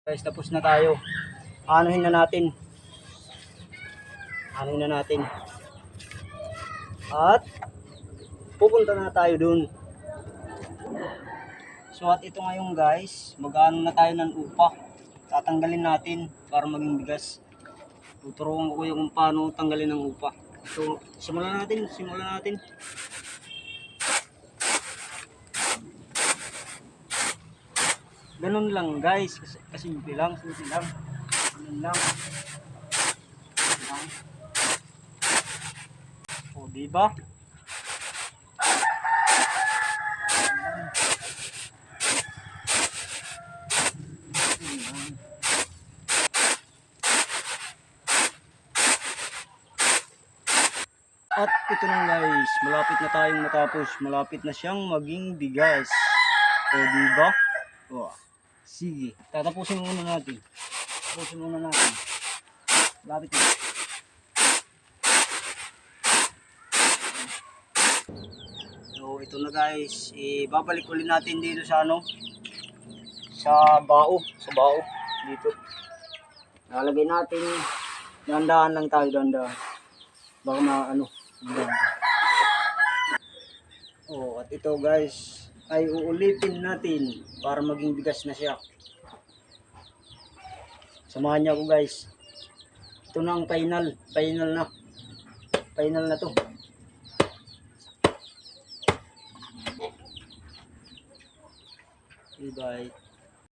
Guys, tapos na tayo. Anuhin na natin. At pupunta na tayo dun. So at ito ngayon guys, mag-ano na tayo ng upa. Tatanggalin natin para maging bigas. Tuturuan ko kayo kung paano tanggalin ng upa. So simulan natin. Ganun lang guys, kasi simple lang. Ganun lang. O diba? At ito na guys, malapit na tayong matapos. Malapit na siyang maging bigas. O diba? O, sige, tatapusin muna natin. Malapit na. So ito na guys, ibabalik ulit natin dito sa sa bao dito. Lalagay natin, dahan-dahan lang tayo, dahan-dahan. Baka maano. Oh, at ito guys, ay uulitin natin para maging bigas na siya. Samahan niyo ako guys. Ito na ang final na to. Bye.